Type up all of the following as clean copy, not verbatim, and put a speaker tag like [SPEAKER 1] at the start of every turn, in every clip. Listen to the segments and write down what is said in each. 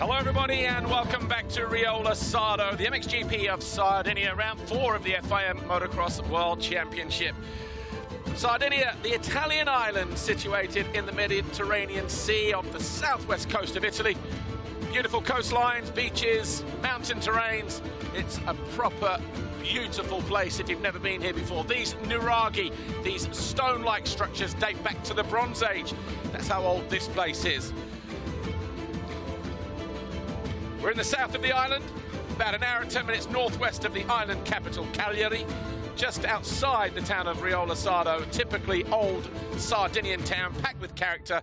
[SPEAKER 1] Hello everybody and welcome back to Riola Sardo, the MXGP of Sardinia, round 4 of the FIM Motocross World Championship. Sardinia, the Italian island situated in the Mediterranean Sea off the southwest coast of Italy. Beautiful coastlines, beaches, mountain terrains. It's a proper beautiful place if you've never been here before. These nuraghi, these stone-like structures, date back to the Bronze Age. That's how old this place is. We're in the south of the island, about an hour and 10 minutes northwest of the island capital, Cagliari, just outside the town of Riola Sardo, typically old Sardinian town, packed with character,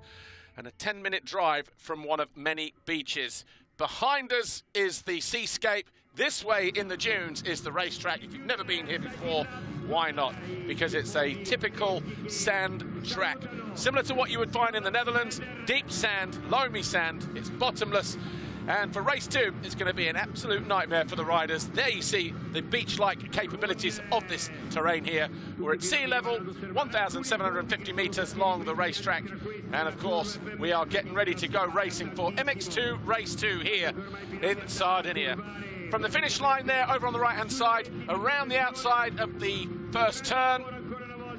[SPEAKER 1] and a 10-minute drive from one of many beaches. Behind us is the seascape. This way in the dunes is the racetrack. If you've never been here before, why not? Because it's a typical sand track. Similar to what you would find in the Netherlands, deep sand, loamy sand, it's bottomless. And for race 2, it's going to be an absolute nightmare for the riders. There you see the beach-like capabilities of this terrain here. We're at sea level, 1,750 meters long, the racetrack. And of course, we are getting ready to go racing for MX2 Race 2 here in Sardinia. From the finish line there, over on the right-hand side, around the outside of the first turn,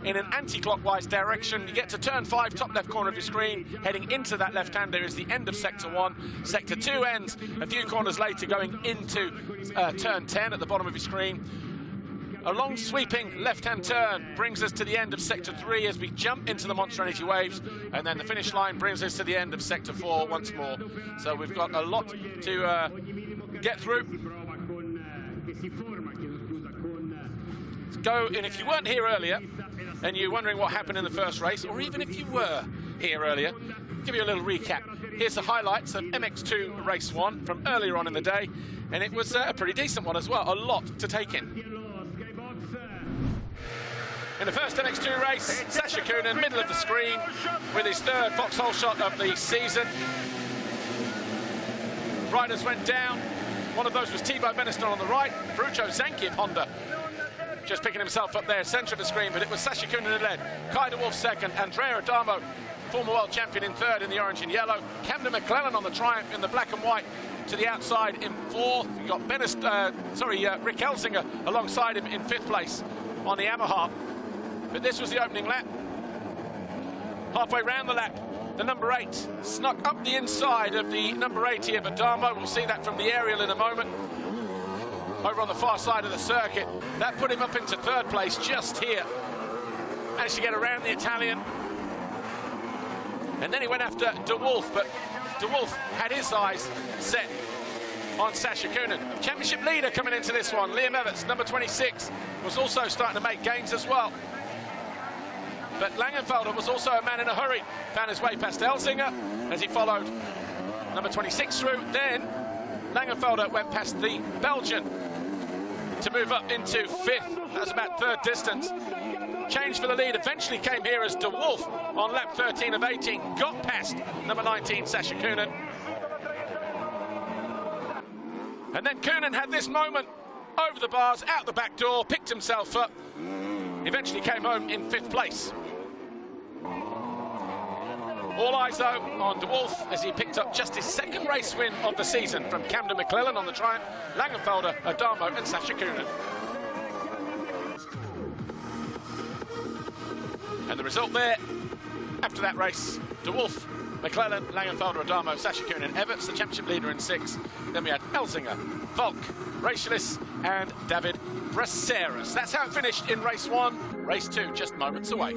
[SPEAKER 1] in an anti-clockwise direction, you get to turn 5, top left corner of your screen. Heading into that left-hander is the end of sector 1. Sector 2 ends a few corners later, going into turn 10 at the bottom of your screen. A long sweeping left-hand turn brings us to the end of sector 3 as we jump into the Monster Energy waves, and then the finish line brings us to the end of sector 4 once more. So we've got a lot to get through. Let's go, and if you weren't here earlier, and you're wondering what happened in the first race, or even if you were here earlier, I'll give you a little recap. Here's the highlights of MX2 Race 1 from earlier on in the day, and it was a pretty decent one as well, a lot to take in. In the first MX2 race, Sacha Coenen, middle of the screen, with his third foxhole shot of the season. Riders went down. One of those was Thibaut Beniston on the right, Ferruccio Zanchi of Honda just picking himself up there, centre of the screen, but it was Sacha Coenen who led. Kai de Wolf second, Andrea Adamo, former world champion, in third in the orange and yellow. Camden McClellan on the Triumph in the black and white to the outside in fourth. You got Rick Elsinger alongside him in fifth place on the Yamaha. But this was the opening lap. Halfway round the lap, the number 8 snuck up the inside of the number 80 of Adamo. We'll see that from the aerial in a moment. Over on the far side of the circuit. That put him up into third place just here. Managed to get around the Italian. And then he went after de Wolf, but de Wolf had his eyes set on Sacha Coenen. Championship leader coming into this one, Liam Everts, number 26, was also starting to make gains as well. But Langenfelder was also a man in a hurry. Found his way past Elsinger as he followed number 26 through. Then Langenfelder went past the Belgian to move up into fifth. That was about third distance. Change for the lead eventually came here as de Wolf on lap 13 of 18 got past number 19, Sacha Coenen. And then Coenen had this moment over the bars, out the back door, picked himself up, eventually came home in fifth place. All eyes, though, on de Wolf as he picked up just his second race win of the season from Camden McClellan on the Triumph, Langenfelder, Adamo and Sacha Coenen. And the result there, after that race, de Wolf, McClellan, Langenfelder, Adamo, Sacha Coenen, Everts, the championship leader in 6. Then we had Elsinger, Volk, Racialis and David Braceras. That's how it finished in race 1. Race 2 just moments away.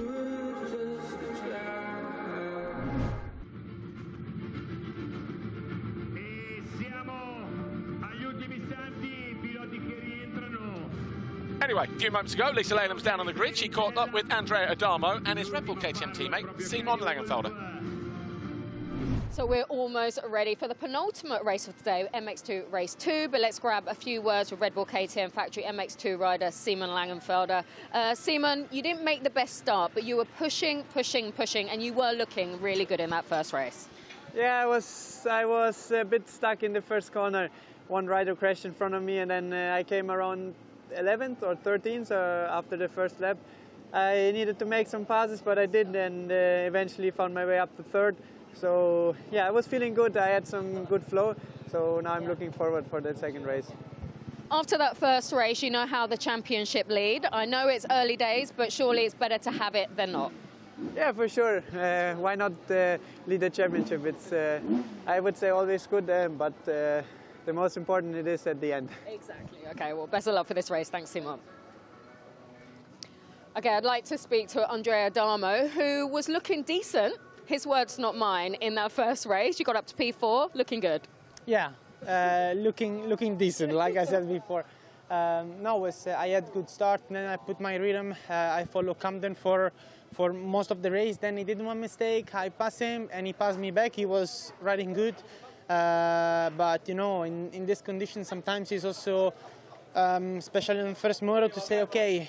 [SPEAKER 1] Anyway, a few moments ago, Lisa Leyland's down on the grid. She caught up with Andrea Adamo and his Red Bull KTM teammate, Simon Langenfelder.
[SPEAKER 2] So we're almost ready for the penultimate race of today, MX2 Race 2, but let's grab a few words with Red Bull KTM Factory MX2 rider Simon Langenfelder. Simon, you didn't make the best start, but you were pushing, and you were looking really good in that first race.
[SPEAKER 3] Yeah, I was a bit stuck in the first corner. One rider crashed in front of me, and then I came around 11th or 13th after the first lap. I needed to make some passes, but I did, and eventually found my way up to third. So yeah, I was feeling good. I had some good flow. So now I'm looking forward for the second race.
[SPEAKER 2] After that first race, you know how the championship lead. I know it's early days, but surely it's better to have it than not.
[SPEAKER 3] Yeah, for sure. Why not lead the championship? It's, I would say, always good, but the most important it is at the end.
[SPEAKER 2] Exactly. Okay, well, best of luck for this race. Thanks, Simon. Okay, I'd like to speak to Andrea Adamo, who was looking decent, his words not mine, in that first race. You got up to P4, looking good.
[SPEAKER 4] Yeah, looking decent, like I said before. No, I had good start, and then I put my rhythm. I follow Camden for most of the race. Then he did one mistake. I passed him, and he passed me back. He was riding good, but you know, in this condition, sometimes it's also, especially in the first moto, to say, okay,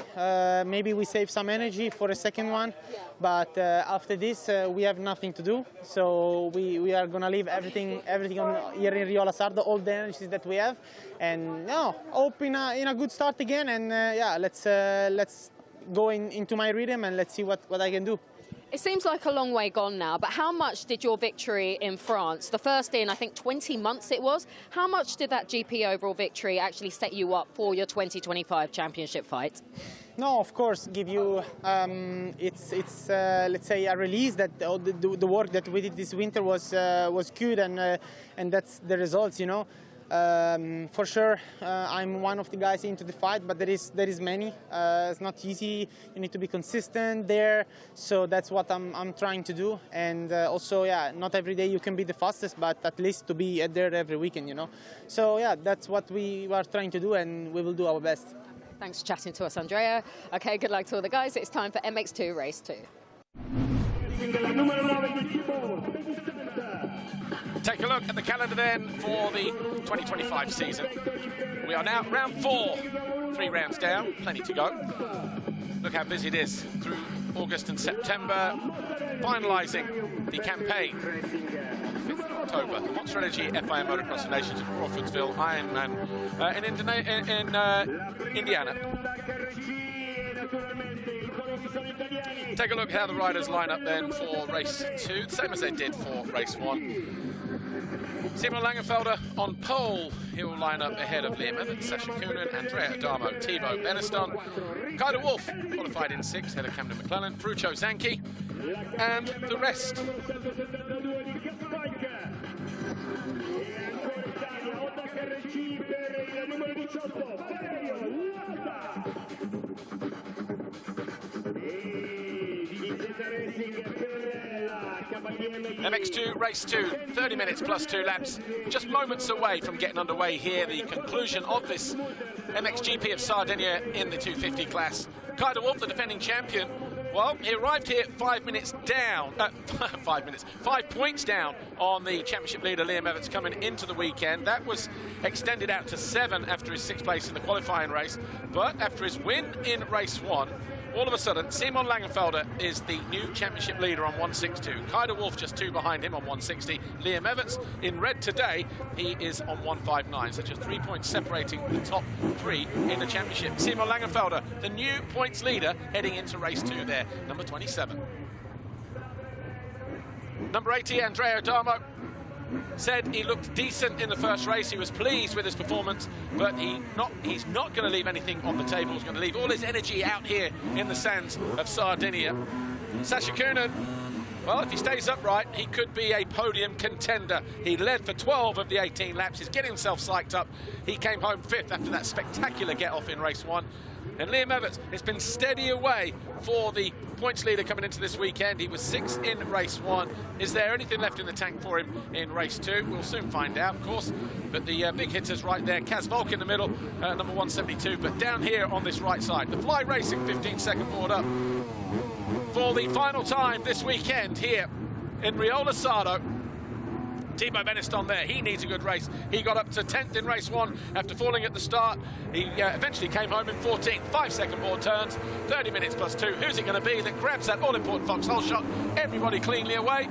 [SPEAKER 4] maybe we save some energy for a second one, but after this we have nothing to do. So we are gonna leave everything on here in Riola Sardo, all the energies that we have, and hope in a good start again. And yeah, let's go into my rhythm and let's see what I can do.
[SPEAKER 2] It seems like a long way gone now, but how much did your victory in France, the first in, I think, 20 months it was, how much did that GP overall victory actually set you up for your 2025 championship fight?
[SPEAKER 4] No, of course, give you, it's let's say, a release that the work that we did this winter was good, and that's the results, you know. For sure, I'm one of the guys into the fight, but there is many. It's not easy. You need to be consistent there. So that's what I'm trying to do. And also, yeah, not every day you can be the fastest, but at least to be there every weekend, you know. So yeah, that's what we are trying to do, and we will do our best.
[SPEAKER 2] Thanks for chatting to us, Andrea. Okay, good luck to all the guys. It's time for MX2 Race 2.
[SPEAKER 1] Take a look at the calendar then for the 2025 season. We are now round 4, 3 rounds down, plenty to go. Look how busy it is through August and September, finalising the campaign on 5th of October. Monster Energy FIM Motocross Nations at Crawfordsville Ironman in Indiana. Take a look how the riders line up then for race 2, same as they did for race 1. Simon Langenfelder on pole. He'll line up ahead of Liam Evans, Sacha Coenen, Andrea Adamo, Thibaut Beneston. Kyle Wolf qualified in 6th, ahead of Camden McClellan, Frucho Zanchi, and the rest. MX2 Race 2, 30 minutes plus 2 laps, just moments away from getting underway here, the conclusion of this MXGP of Sardinia in the 250 class. Kyle Wolf, the defending champion, well, he arrived here 5 minutes down, 5 points down on the championship leader Liam Evans coming into the weekend. That was extended out to 7 after his 6th place in the qualifying race, but after his win in race 1, all of a sudden, Simon Langenfelder is the new championship leader on 162. Kyle Wolf just 2 behind him on 160. Liam Evans in red today, he is on 159. So just 3 points separating the top 3 in the championship. Simon Langenfelder, the new points leader, heading into race 2 there, number 27. Number 80, Andrea Adamo, said he looked decent in the first race. He was pleased with his performance, but he's not going to leave anything on the table. He's going to leave all his energy out here in the sands of Sardinia. Sacha Coenen, well, if he stays upright, he could be a podium contender. He led for 12 of the 18 laps. He's getting himself psyched up. He came home 5th after that spectacular get-off in race 1. And Liam Evans, it's been steady away for the points leader coming into this weekend. He was 6th in race 1. Is there anything left in the tank for him in race 2? We'll soon find out, of course. But the big hitters right there. Kaz Volk in the middle, number 172. But down here on this right side, the Fly Racing 15-second board up for the final time this weekend here in Riola Sardo. Thibaut Beneston there, he needs a good race. He got up to 10th in race 1 after falling at the start. He eventually came home in 14th, 5-second board turns, 30 minutes plus 2. Who's it going to be that grabs that all-important foxhole shot? Everybody cleanly away.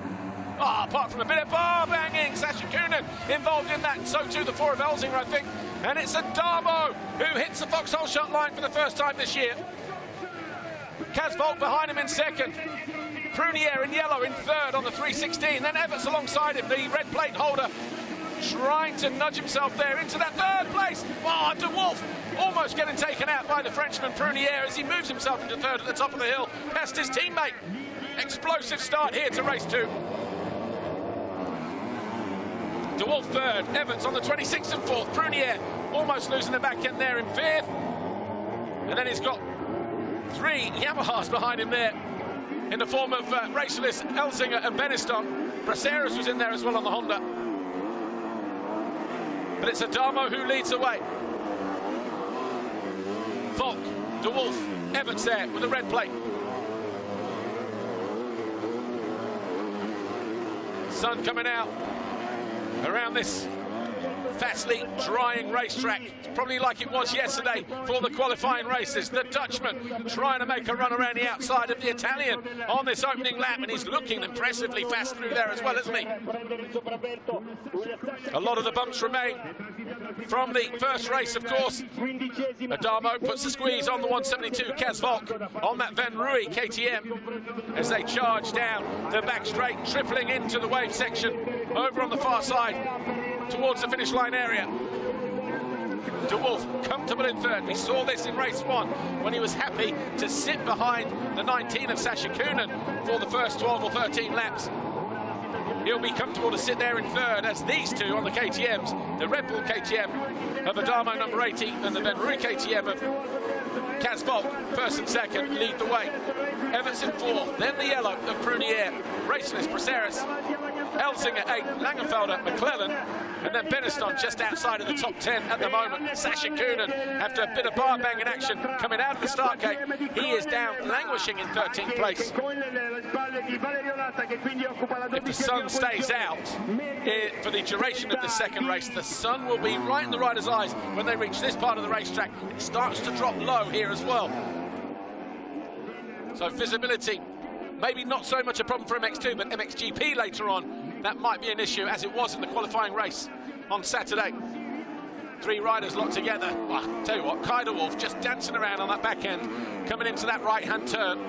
[SPEAKER 1] Apart from a bit of bar banging, Sacha Coenen involved in that, and so too the 4 of Elsinger, I think. And it's Adamo who hits the foxhole shot line for the first time this year. Kaz Volk behind him in 2nd. Prunier in yellow in 3rd on the 316. Then Everts alongside him, the red plate holder. trying to nudge himself there into that third place. Oh, De Wolf almost getting taken out by the Frenchman Prunier as he moves himself into third at the top of the hill past his teammate. Explosive start here to race 2. De Wolf third, Evans on the 26th and 4th, Prunier almost losing the back end there in 5th. And then he's got 3 Yamahas behind him there in the form of racialist Elzinger and Beniston. Braceras was in there as well on the Honda. But it's Adamo who leads the way. Volk, De Wolf, Evans there with a red plate. Sun coming out around this fastly drying racetrack. It's probably like it was yesterday for the qualifying races. The Dutchman trying to make a run around the outside of the Italian on this opening lap, and he's looking impressively fast through there as well, isn't he? A lot of the bumps remain from the first race, of course. Adamo puts the squeeze on the 172 Kaz Volk on that Van Rooij KTM as they charge down the back straight, tripling into the wave section over on the far side towards the finish line area. De Wolf comfortable in third. We saw this in race 1 when he was happy to sit behind the 19 of Sacha Coenen for the first 12 or 13 laps. He'll be comfortable to sit there in third as these two on the KTMs, the Red Bull KTM of Adamo number 80 and the Van Rooij KTM of Kaz Volk, first and second, lead the way. Evans in 4th, then the yellow of Prunier, Raceless, Braceras, Elzinger 8, Langenfelder, McClellan, and then Beniston just outside of the top 10 at the moment. Sacha Coenen, after a bit of bar banging action coming out of the start gate, he is down, languishing in 13th place. If the sun stays out for the duration of the second race, the sun will be right in the rider's eyes when they reach this part of the racetrack. It starts to drop low here as well. So visibility, maybe not so much a problem for MX2, but MXGP later on, that might be an issue, as it was in the qualifying race on Saturday. 3 riders locked together. Well, I'll tell you what, Kai De Wolf just dancing around on that back end, coming into that right-hand turn,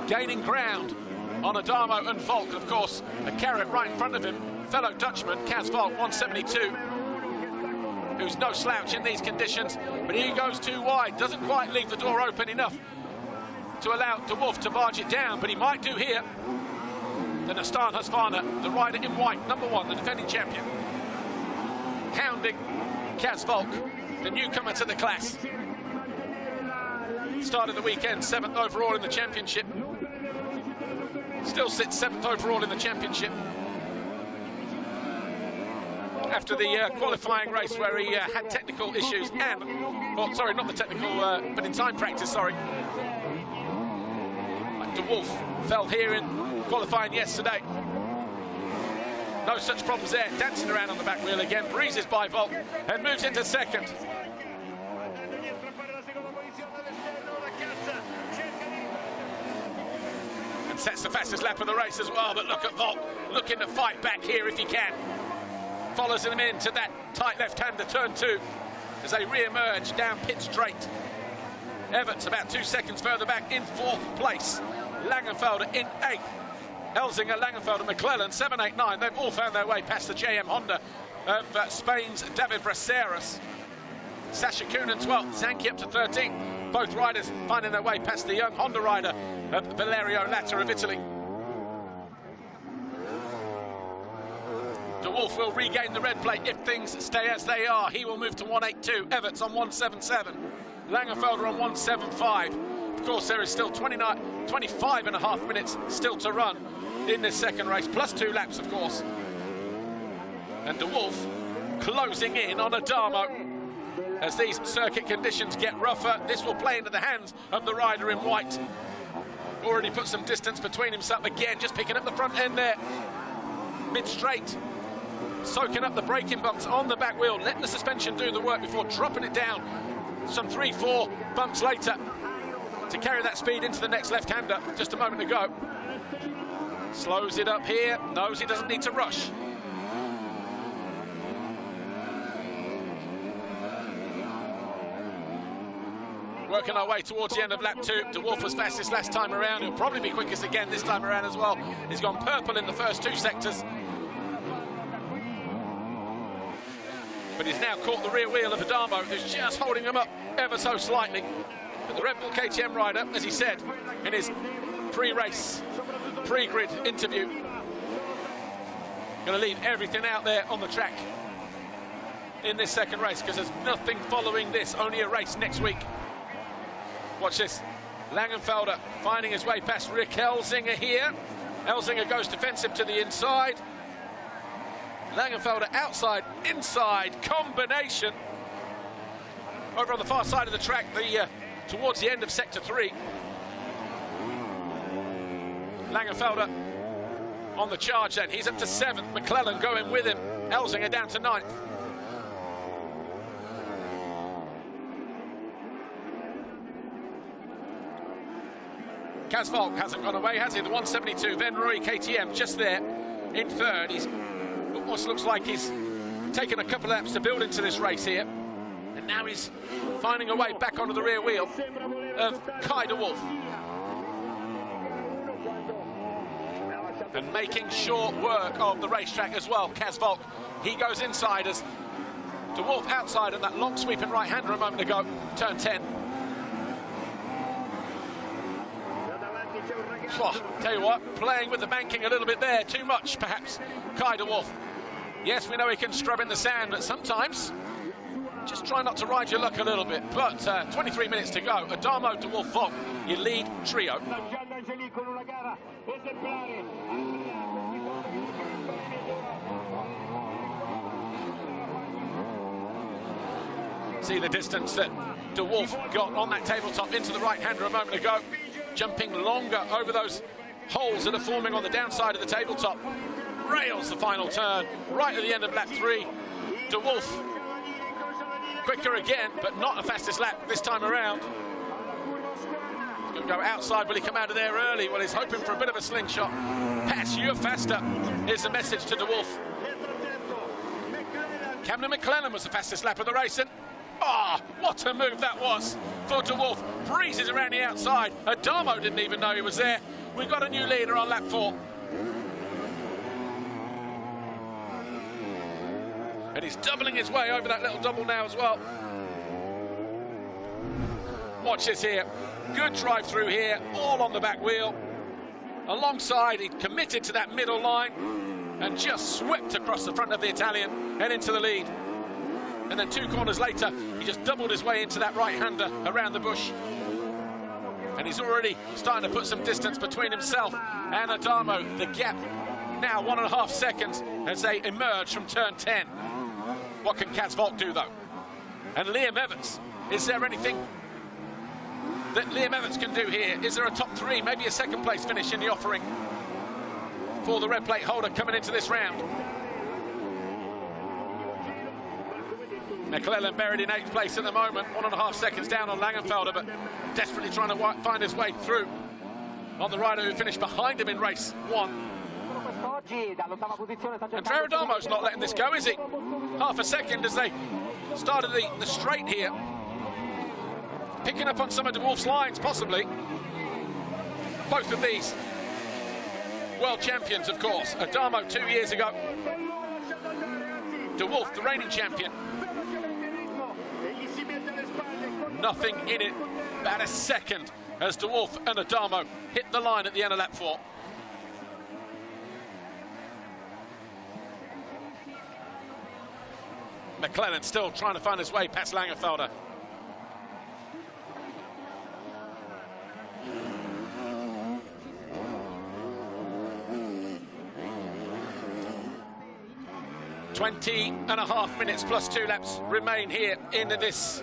[SPEAKER 1] gaining ground on Adamo and Volk. Of course, a carrot right in front of him, fellow Dutchman, Kaz Volk, 172, who's no slouch in these conditions, but he goes too wide, doesn't quite leave the door open enough to allow De Wolf to barge it down, but he might do here. Then Astan Husqvarna, the rider in white, number 1, the defending champion, hounding Kaz Volk, the newcomer to the class. Start of the weekend, 7th overall in the championship. Still sits 7th overall in the championship. After the qualifying race where he had technical issues and, well, sorry, not the technical, but in time practice, sorry. De Wolf fell here in qualifying yesterday. No such problems there, dancing around on the back wheel again, breezes by Volk and moves into second. And sets the fastest lap of the race as well, but look at Volk looking to fight back here if he can. Follows him into that tight left-hander, turn 2, as they re-emerge down pit straight. Evans about 2 seconds further back in 4th place. Langenfelder in 8th. Elzinger, Langenfelder, McClellan, 7, 8, 9. They've all found their way past the JM Honda of Spain's David Braceras. Sacha Coenen 12th, Zanchi up to 13th. Both riders finding their way past the young Honda rider of Valerio Latta of Italy. De Wolf will regain the red plate if things stay as they are. He will move to 182. Everts on 177. Langenfelder on 175. Of course, there is still 25.5 minutes still to run in this second race, plus 2 laps, of course. And De Wolf closing in on Adamo. As these circuit conditions get rougher, this will play into the hands of the rider in white. Already put some distance between himself again, just picking up the front end there. Mid-straight, soaking up the braking bumps on the back wheel, letting the suspension do the work before dropping it down some 3-4 bumps later to carry that speed into the next left-hander just a moment ago. Slows it up here, knows he doesn't need to rush. Working our way towards the end of lap 2. De Wolf was fastest last time around. He'll probably be quickest again this time around as well. He's gone purple in the first 2 sectors. But he's now caught the rear wheel of Adamo, who's just holding him up ever so slightly. But the Red Bull KTM rider, as he said in his pre-race, pre-grid interview, going to leave everything out there on the track in this second race, because there's nothing following this, only a race next week. Watch this. Langenfelder finding his way past Rick Elzinga here. Elzinga goes defensive to the inside. Langenfelder outside, inside combination. Over on the far side of the track, towards the end of Sector 3. Langenfelder on the charge then. He's up to 7th. McClellan going with him. Elzinga down to 9th. Kaz Volk hasn't gone away, has he? The 172, Van Rooij KTM just there in 3rd. He's almost looks like he's taken a couple of laps to build into this race here. And now he's finding a way back onto the rear wheel of Kai de Wolf. And making short work of the racetrack as well, Kaz Volk. He goes inside as de Wolf outside, and that long sweeping right-hander a moment ago, turn 10. Oh, tell you what, playing with the banking a little bit there, too much perhaps, Kai de Wolf. Yes, we know he can scrub in the sand, but sometimes just try not to ride your luck a little bit. But 23 minutes to go. Adamo, de Wolf, Volk, your lead trio. See the distance that de Wolf got on that tabletop into the right-hander a moment ago. Jumping longer over those holes that are forming on the downside of the tabletop. Rails the final turn, right at the end of lap 3. De Wolf quicker again, but not the fastest lap this time around. He's going to go outside. Will he come out of there early? Well, he's hoping for a bit of a slingshot. Pass, you're faster, is the message to de Wolf. Cameron McClellan was the fastest lap of the race, and what a move that was for de Wolf. Breezes around the outside. Adamo didn't even know he was there. We've got a new leader on lap 4. And he's doubling his way over that little double now as well. Watch this here. Good drive through here, all on the back wheel. Alongside, he committed to that middle line and just swept across the front of the Italian and into the lead. And then 2 corners later, he just doubled his way into that right-hander around the bush. And he's already starting to put some distance between himself and Adamo. The gap now 1.5 seconds as they emerge from turn 10. What can Kaz Volk do, though? And Liam Evans, is there anything that Liam Evans can do here? Is there a top 3, maybe a second place finish in the offering for the red plate holder coming into this round? McClellan buried in 8th place at the moment, 1.5 seconds down on Langenfelder, but desperately trying to find his way through on the rider who finished behind him in race 1. Andrea Adamo's not letting this go, is he? Half a second as they started the straight here. Picking up on some of de Wolf's lines, possibly. Both of these world champions, of course. Adamo 2 years ago. De Wolf, the reigning champion. Nothing in it, about a second as de Wolf and Adamo hit the line at the end of lap 4. McClellan still trying to find his way past Langenfelder. "20.5 minutes plus 2 laps remain here in this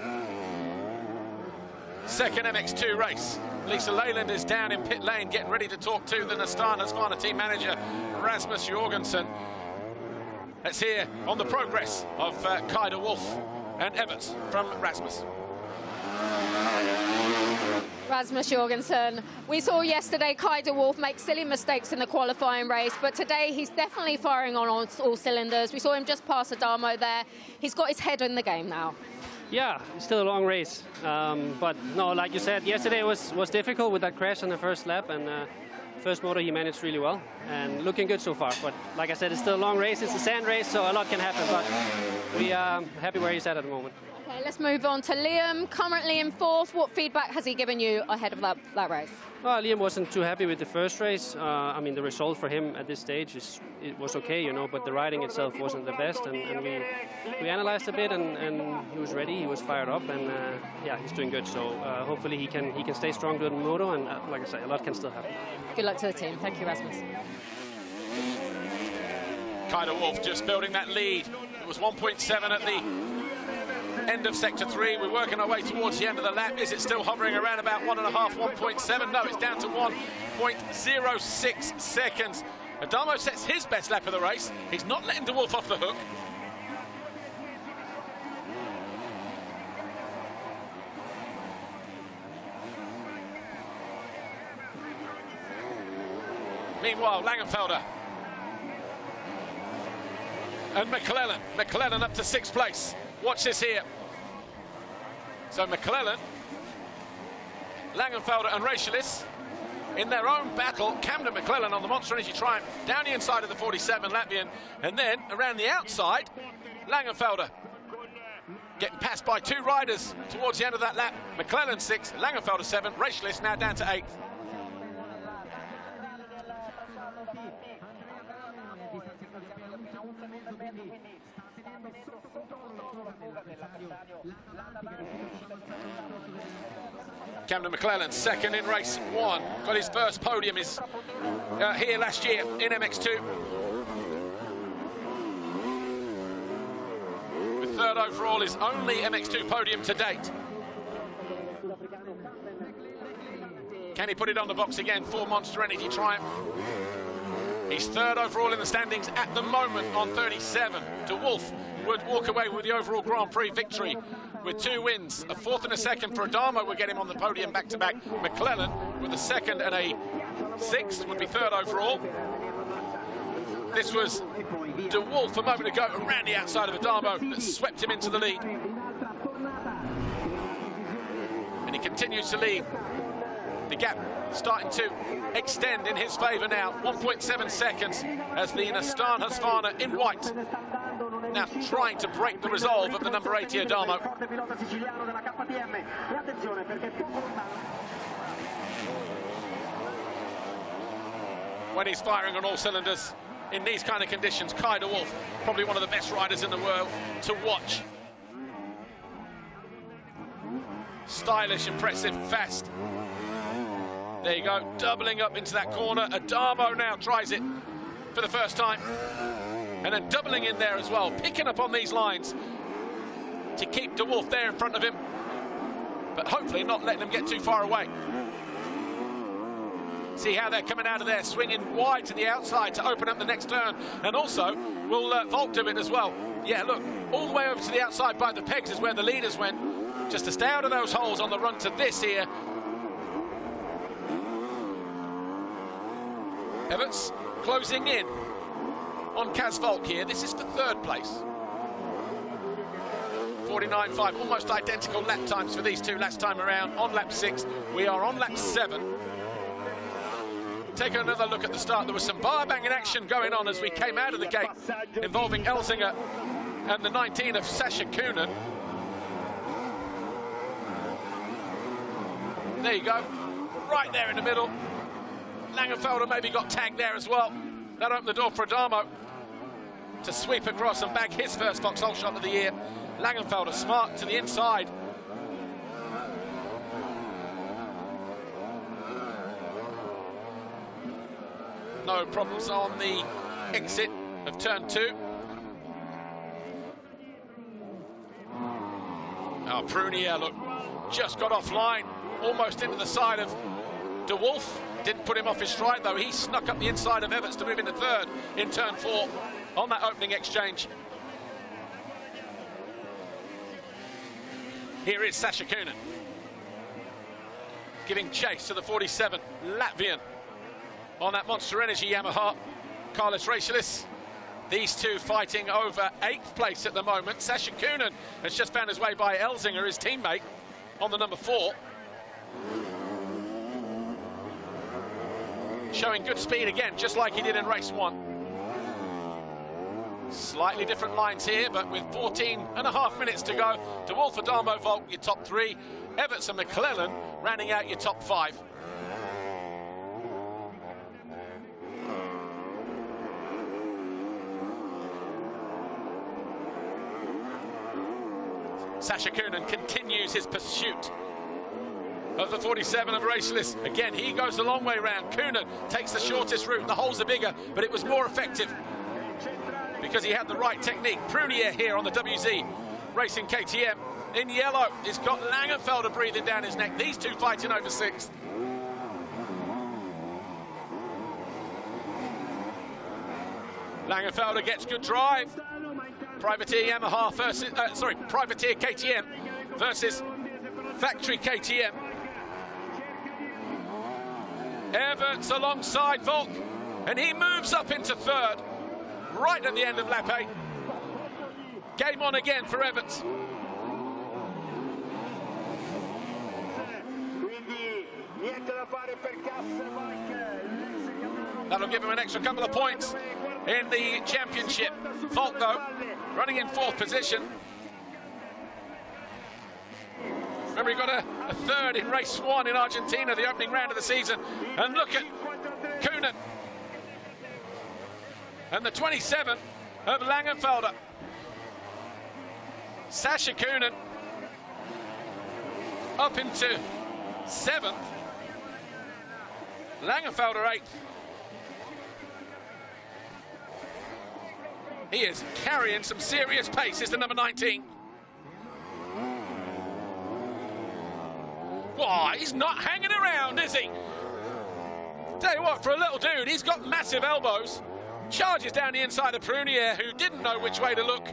[SPEAKER 1] second MX2 race. Lisa Leyland is down in pit lane getting ready to talk to the Astana Husqvarna team manager Rasmus Jorgensen. Let's hear on the progress of Kai de Wolf and Evans from Rasmus.
[SPEAKER 2] Rasmus Jorgensen, we saw yesterday Kai de Wolf make silly mistakes in the qualifying race, but today he's definitely firing on all cylinders. We saw him just pass Adamo there. He's got his head in the game now.
[SPEAKER 5] Yeah, it's still a long race, but no, like you said, yesterday was difficult with that crash on the first lap, and First motor he managed really well and looking good so far. But like I said, it's still a long race. It's a sand race, so a lot can happen. But we are happy where he's at the moment.
[SPEAKER 2] Okay, let's move on to Liam, currently in fourth. What feedback has he given you ahead of that race?
[SPEAKER 5] Well, Liam wasn't too happy with the first race. I mean, the result for him at this stage it was okay, you know, but the riding itself wasn't the best. And we analyzed a bit, and he was ready. He was fired up, and yeah, he's doing good. So hopefully he can stay strong doing the moto, and like I say, a lot can still happen.
[SPEAKER 2] Good luck to the team. Thank you, Rasmus.
[SPEAKER 1] Kyle Wolf just building that lead. It was 1.7 at the end of sector 3. We're working our way towards the end of the lap. Is it still hovering around about 1.5, 1.7? No, it's down to 1.06 seconds. Adamo sets his best lap of the race. He's not letting De Wolf off the hook. Meanwhile, Langenfelder and McClellan up to 6th place. Watch this here. So McClellan, Langenfelder and Racialis in their own battle. Camden McClellan on the Monster Energy Triumph down the inside of the 47 Latvian, and then around the outside, Langenfelder getting passed by 2 riders towards the end of that lap. McClellan 6th, Langenfelder 7th, Racialis now down to 8th. Camden McClellan, 2nd in race 1. Got his first podium here last year in MX2. With 3rd overall, his only MX2 podium to date. Can he put it on the box again for Monster Energy Triumph? He's 3rd overall in the standings at the moment on 37. De Wolf would walk away with the overall Grand Prix victory with 2 wins. A 4th and a 2nd for Adamo would get him on the podium back-to-back. McClellan with a 2nd and a 6th would be 3rd overall. This was De Wolf a moment ago around the outside of Adamo that swept him into the lead. And he continues to lead. The gap starting to extend in his favour now. 1.7 seconds as the Nastan Husqvarna in white now trying to break the resolve of the number 80 Adamo. When he's firing on all cylinders in these kind of conditions, Kai de Wolf, probably one of the best riders in the world to watch. Stylish, impressive, fast. There you go, doubling up into that corner. Adamo now tries it for the first time. And then doubling in there as well, picking up on these lines to keep De Wolf there in front of him, but hopefully not letting them get too far away. See how they're coming out of there, swinging wide to the outside to open up the next turn, and also will Volk do it as well. Yeah, look, all the way over to the outside by the pegs is where the leaders went, just to stay out of those holes on the run to this here. Everts closing in on Kaz Volk here. This is for 3rd place. 49.5, almost identical lap times for these two last time around. On lap 6, we are on lap 7. Take another look at the start. There was some bar banging action going on as we came out of the gate, involving Elzinger and the 19 of Sacha Coenen. There you go, right there in the middle. Langenfelder maybe got tagged there as well. That opened the door for Adamo to sweep across and bag his first Vauxhall shot of the year. Langenfelder smart to the inside. No problems on the exit of turn 2. Oh, Prunier, look, just got offline, almost into the side of De Wolf. Didn't put him off his stride, though. He snuck up the inside of Everts to move into 3rd in turn 4 on that opening exchange. Here is Sacha Coenen giving chase to the 47 Latvian on that Monster Energy Yamaha. Carlos Racialis. These two fighting over 8th place at the moment. Sacha Coenen has just found his way by Elzinger, his teammate, on the number 4. showing good speed again, just like he did in race 1. Slightly different lines here, but with 14.5 minutes to go, De Wolf, Adamo, Volk, your top 3. Everts and McClellan rounding out your top 5. Sacha Coenen continues his pursuit of the 47 of Raceless. Again, he goes a long way round. Coenen takes the shortest route. The holes are bigger, but it was more effective because he had the right technique. Prunier here on the WZ Racing KTM. In yellow, he's got Langenfelder breathing down his neck. These two fighting over 6th. Langenfelder gets good drive. Privateer Yamaha versus, Privateer KTM versus Factory KTM. Everts alongside Volk, and he moves up into 3rd, right at the end of lap 8. Game on again for Everts. That'll give him an extra couple of points in the championship. Volk, though, running in 4th position. Remember, he got a 3rd in race 1 in Argentina, the opening round of the season. And look at Coenen. And the 27 of Langenfelder. Sacha Coenen up into 7th. Langenfelder 8th. He is carrying some serious pace, is the number 19. Why, he's not hanging around, is he? Tell you what, for a little dude, he's got massive elbows. Charges down the inside of Prunier, who didn't know which way to look.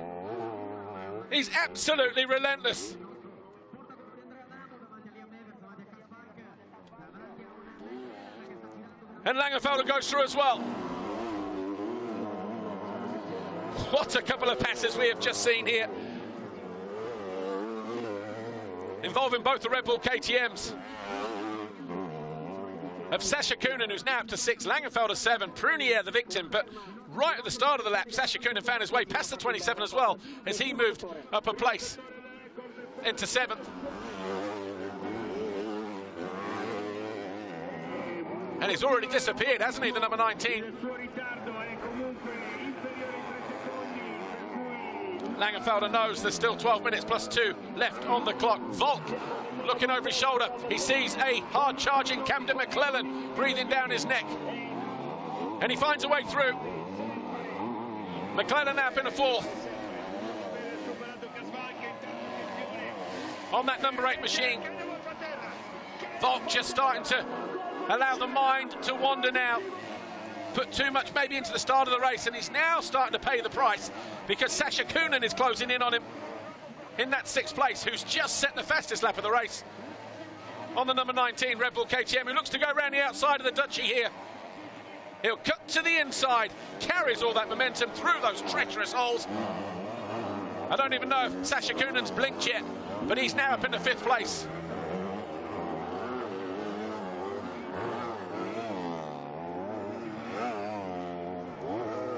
[SPEAKER 1] He's absolutely relentless. And Langenfelder goes through as well. What a couple of passes we have just seen here, involving both the Red Bull KTMs. Of Sacha Coenen, who's now up to 6, Langenfelder 7, Prunier the victim, but right at the start of the lap, Sacha Coenen found his way past the 27 as well, as he moved up a place into 7th. And he's already disappeared, hasn't he, the number 19? Langenfelder knows there's still 12 minutes plus 2 left on the clock. Volk looking over his shoulder. He sees a hard-charging Camden McClellan breathing down his neck. And he finds a way through. McClellan up in a 4th. On that number 8 machine. Volk just starting to allow the mind to wander now. Put too much maybe into the start of the race, and he's now starting to pay the price because Sacha Coenen is closing in on him in that 6th place, who's just set the fastest lap of the race on the number 19 Red Bull KTM, who looks to go around the outside of the Dutchie here. He'll cut to the inside, carries all that momentum through those treacherous holes. I don't even know if Sacha Coenen's blinked yet, but he's now up in the 5th place.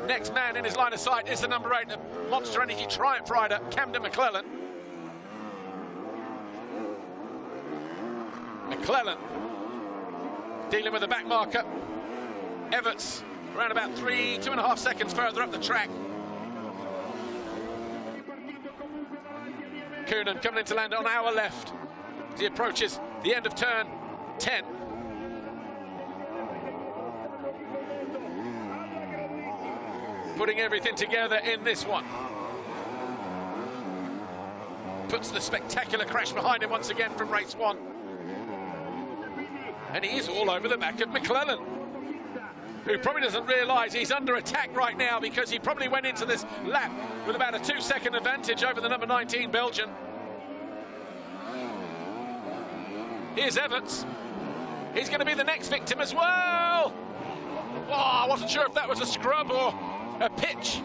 [SPEAKER 1] Next man in his line of sight is the number 8, the Monster Energy Triumph rider, Camden McClellan. McClellan dealing with the back marker. Everts around about 2.5 seconds further up the track. Coenen coming into land on our left as he approaches the end of turn 10. Putting everything together in this one. Puts the spectacular crash behind him once again from race 1. And he is all over the back of McClellan, who probably doesn't realise he's under attack right now because he probably went into this lap with about a 2-second advantage over the number 19 Belgian. Here's Everts. He's going to be the next victim as well. Oh, I wasn't sure if that was a scrub or a pitch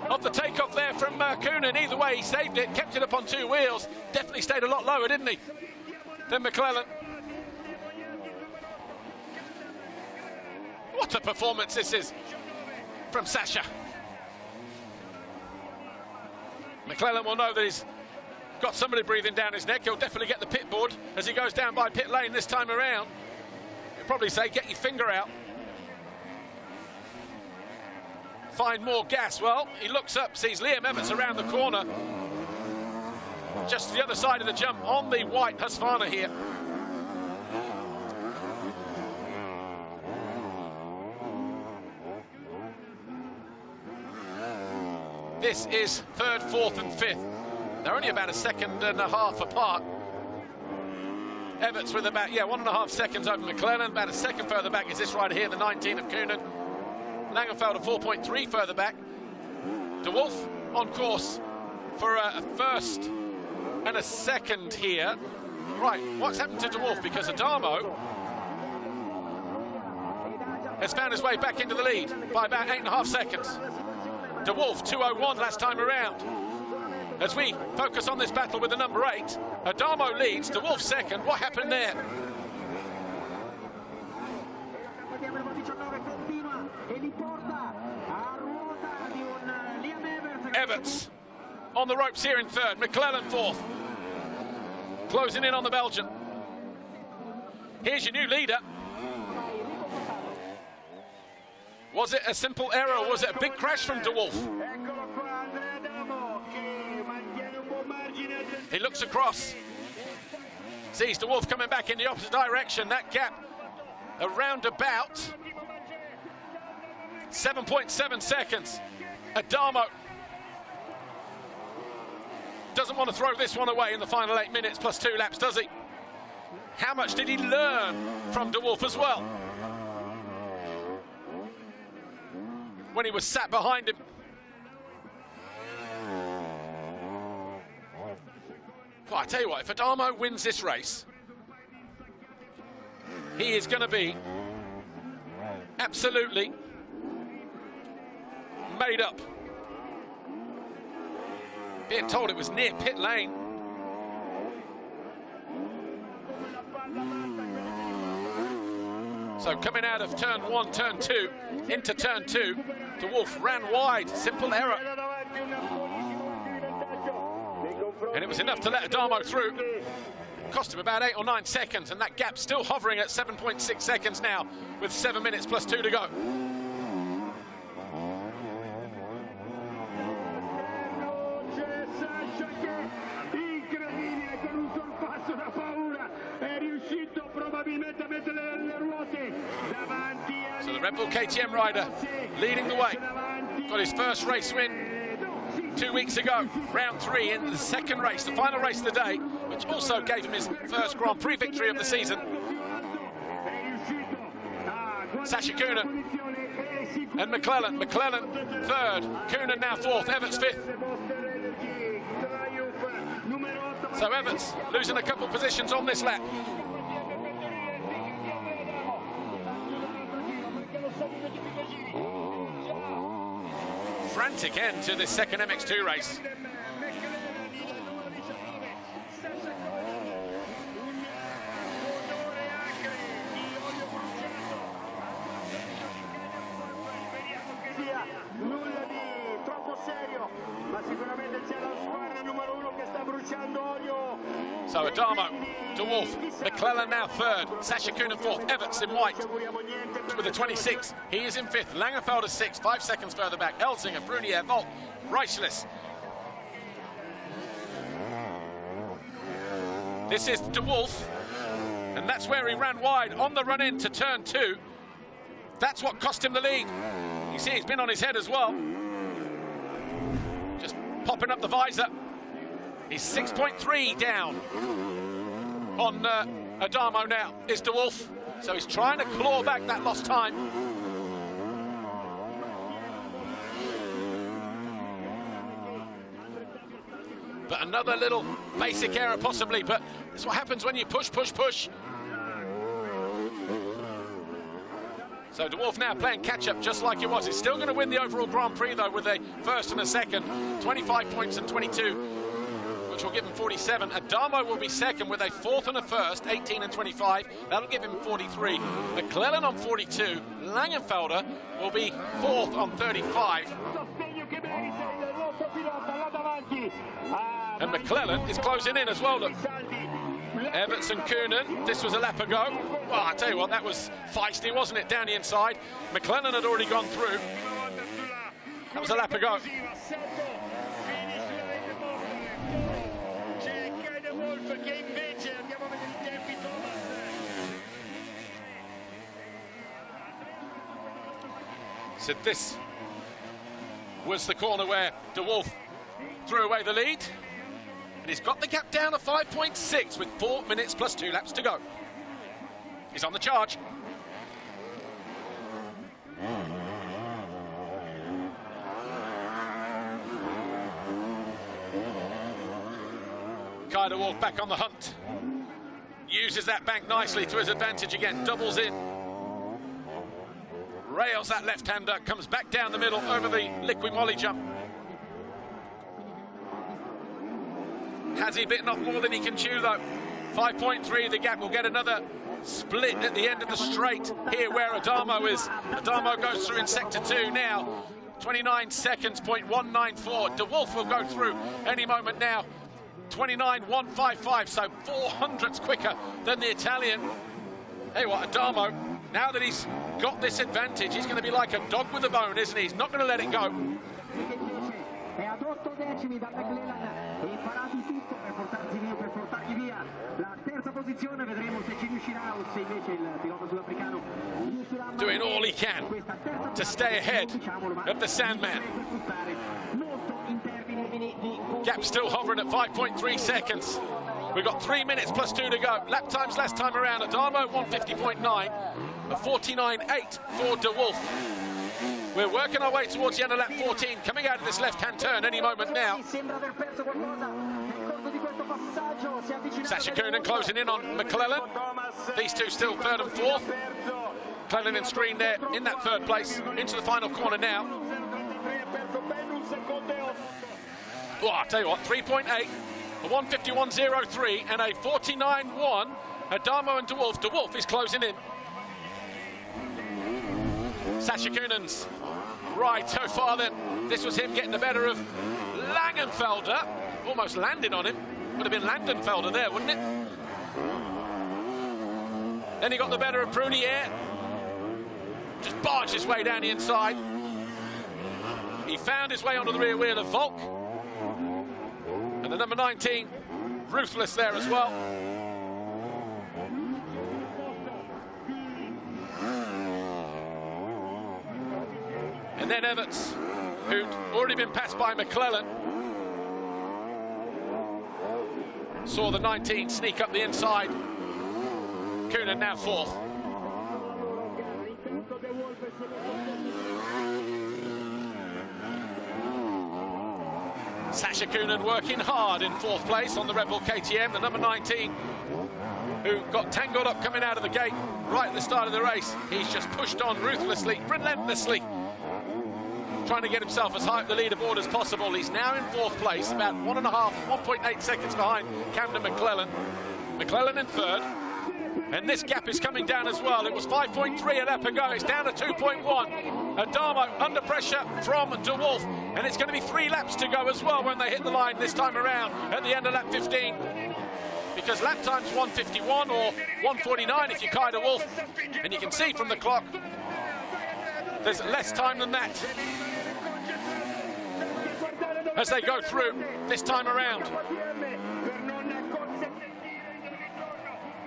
[SPEAKER 1] of the takeoff there from Coenen. Either way, he saved it, kept it up on 2 wheels. Definitely stayed a lot lower, didn't he, than McClellan. What a performance this is from Sacha. McClellan will know that he's got somebody breathing down his neck. He'll definitely get the pit board as he goes down by pit lane this time around. He'll probably say, get your finger out. Find more gas. Well, he looks up, sees Liam Everts around the corner. Just to the other side of the jump on the white Husqvarna here. This is third, fourth and fifth. They're only about a second and a half apart. Everts with about, 1.5 seconds over McClellan. About a second further back is this rider here, the 19 of Coenen. Langenfelder 4.3 further back. De Wolf on course for a first and a second here. Right, what's happened to De Wolf? Because Adamo has found his way back into the lead by about 8.5 seconds. De Wolf 2:01 last time around. As we focus on this battle with the number 8, Adamo leads, De Wolf second. What happened there? Everts on the ropes here in third, McClellan fourth. Closing in on the Belgian. Here's your new leader. Was it a simple error or was it a big crash from De Wolf? He looks across, sees De Wolf coming back in the opposite direction. That gap around about 7.7 seconds. Adamo doesn't want to throw this one away in the final 8 minutes plus 2 laps, does he? How much did he learn from De Wolf as well when he was sat behind him? Well, I tell you what, if Adamo wins this race, he is going to be absolutely made up. Being told it was near pit lane. So coming out of turn 1, turn 2, into turn 2, De Wolf ran wide, simple error. And it was enough to let Adamo through. Cost him about 8 or 9 seconds, and that gap still hovering at 7.6 seconds now, with 7 minutes plus 2 to go. So the Red Bull KTM rider leading the way. Got his first race win 2 weeks ago, round 3 in the second race, the final race of the day, which also gave him his first Grand Prix victory of the season. Sacha Coenen and McClellan. McClellan third, Coenen now fourth, Everts fifth. So Everts losing a couple positions on this lap. Frantic end to this second MX2 race. So Adamo, De Wolf, McClellan now third, Sacha Coenen fourth, Everts in white with a 26. He is in fifth, Langenfelder sixth, 5 seconds further back, Elzinger, Brunier, Volt, Reichlis. This is De Wolf, and that's where he ran wide on the run in to turn 2. That's what cost him the lead. You see he's been on his head as well. Just popping up the visor. He's 6.3 down on Adamo now, is De Wolf. So he's trying to claw back that lost time. But another little basic error possibly, but that's what happens when you push, push, push. So De Wolf now playing catch-up just like he was. He's still going to win the overall Grand Prix, though, with a first and a second. 25 points and 22 which will give him 47. Adamo will be second with a fourth and a first, 18 and 25. That'll give him 43. McClellan on 42. Langenfelder will be fourth on 35. And McClellan is closing in as well. Look. Everts and Coenen, this was a lap ago. Well, I tell you what, that was feisty, wasn't it, down the inside? McClellan had already gone through. That was a lap ago. So this was the corner where De Wolf threw away the lead. And he's got the gap down to 5.6 with 4 minutes plus 2 laps to go. He's on the charge. Kai De Wolf back on the hunt. Uses that bank nicely to his advantage again. Doubles in. Rails that left-hander. Comes back down the middle over the liquid molly jump. Has he bitten off more than he can chew, though? 5.3, the gap will get another split at the end of the straight here where Adamo is. Adamo goes through in sector 2 now. 29 seconds, 0.194. De Wolf will go through any moment now. 29.155, so 400ths quicker than the Italian. Hey, what, Adamo, now that he's got this advantage, he's going to be like a dog with a bone, isn't he? He's not going to let it go. Doing all he can to stay ahead of the Sandman. Gap still hovering at 5.3 seconds. We've got 3 minutes plus 2 to go. Lap times last time around, Adamo 150.9, a 49.8 for De Wolf. We're working our way towards the end of lap 14, coming out of this left-hand turn any moment now. Sacha Coenen closing in on McClellan. These two still third and fourth. McClellan and Screen there in that third place. Into the final corner now. Oh, I'll tell you what, 3.8, a 151.03 and a 49.1. Adamo and De Wolf. De Wolf is closing in. Sacha Coenen's right so far then. This was him getting the better of Langenfelder. Almost landed on him. Would have been Langenfelder there, wouldn't it? Then he got the better of Prunier. Just barged his way down the inside. He found his way onto the rear wheel of Volk. And the number 19, ruthless there as well. And then Everts, who'd already been passed by McClellan, saw the 19 sneak up the inside. Coenen now fourth. Sacha Coenen working hard in fourth place on the Red Bull KTM, the number 19, who got tangled up coming out of the gate right at the start of the race. He's just pushed on ruthlessly, relentlessly, trying to get himself as high up the leaderboard as possible. He's now in fourth place, about 1.8 seconds behind Camden McClellan. McClellan in third, and this gap is coming down as well. It was 5.3 a lap ago, it's down to 2.1. Adamo under pressure from De Wolf, and it's going to be 3 laps to go as well when they hit the line this time around at the end of lap 15. Because lap time's 151 or 149 if you're Kai De Wolf, and you can see from the clock there's less time than that as they go through this time around.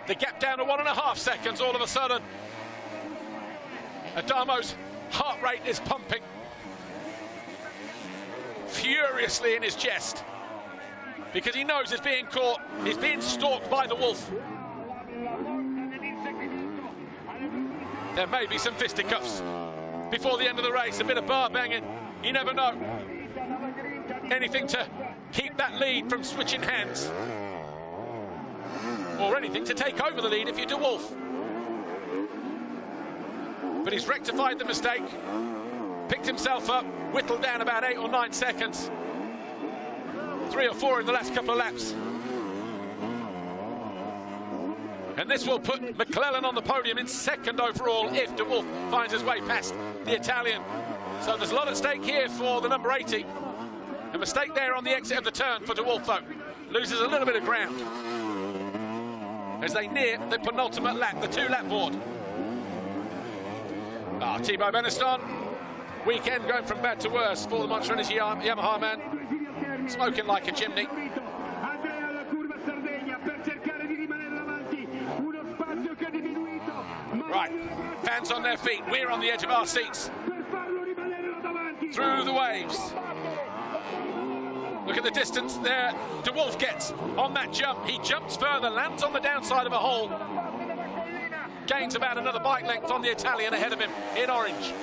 [SPEAKER 1] The gap down to 1.5 seconds all of a sudden. Adamo's heart rate is pumping furiously in his chest because he knows he's being caught, he's being stalked by the Wolf. There may be some fisticuffs before the end of the race, a bit of bar banging, you never know. Anything to keep that lead from switching hands, or anything to take over the lead if you're De Wolf. But he's rectified the mistake, picked himself up, whittled down about 8 or 9 seconds. 3 or 4 in the last couple of laps. And this will put McClellan on the podium in 2nd overall if De Wolf finds his way past the Italian. So there's a lot at stake here for the number 80. A mistake there on the exit of the turn for De Wolf, though. Loses a little bit of ground as they near the penultimate lap, the 2-lap board. Thibaut Beniston, weekend going from bad to worse for the Monster Energy Yamaha man. Smoking like a chimney. Right, fans on their feet, we're on the edge of our seats. Through the waves. Look at the distance there De Wolf gets on that jump. He jumps further, lands on the downside of a hole. Gains about another bike length on the Italian ahead of him in orange.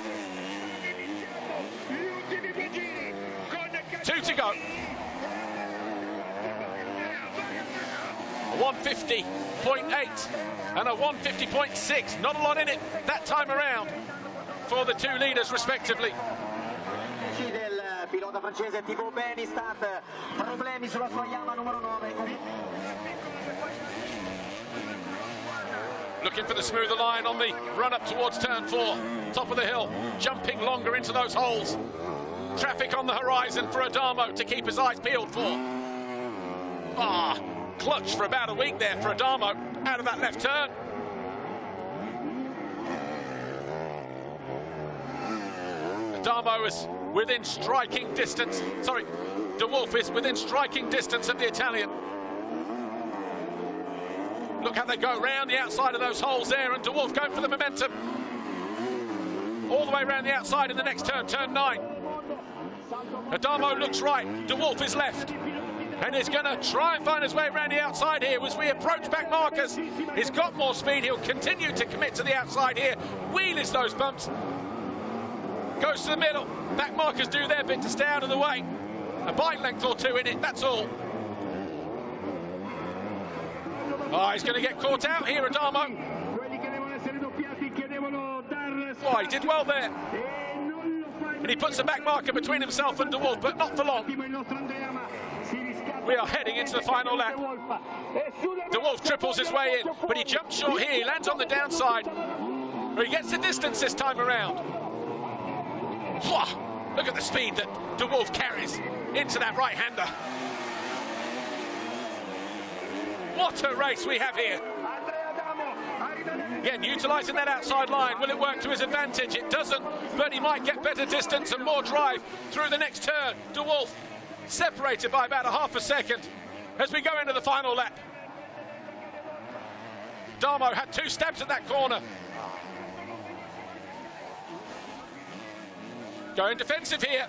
[SPEAKER 1] 2 to go. 150.8 and a 150.6. Not a lot in it that time around for the 2 leaders respectively.
[SPEAKER 6] Pilota francese Thibaut Beniston, problemi sulla sua Yamaha numero 9.
[SPEAKER 1] Looking for the smoother line on the run up towards turn 4, top of the hill, jumping longer into those holes. Traffic on the horizon for Adamo to keep his eyes peeled for. Clutch for about a week there for Adamo out of that left turn. Adamo is within striking distance. Sorry, De Wolf is within striking distance of the Italian. Look how they go round the outside of those holes there, and De Wolf going for the momentum. All the way around the outside in the next turn, turn 9. Adamo looks right, De Wolf is left. And he's going to try and find his way around the outside here as we approach back markers. He's got more speed, he'll continue to commit to the outside here. Wheelies those bumps. Goes to the middle. Back markers do their bit to stay out of the way. A bike length or 2 in it, that's all. He's going to get caught out here, Adamo. He did well there. And he puts a back marker between himself and De Wolf, but not for long. We are heading into the final lap. De Wolf triples his way in, but he jumps short here. He lands on the downside. He gets the distance this time around. Look at the speed that De Wolf carries into that right-hander. What a race we have here. Again, utilising that outside line. Will it work to his advantage? It doesn't, but he might get better distance and more drive through the next turn. De Wolf separated by about a half a second as we go into the final lap. Adamo had 2 stabs at that corner. Going defensive here.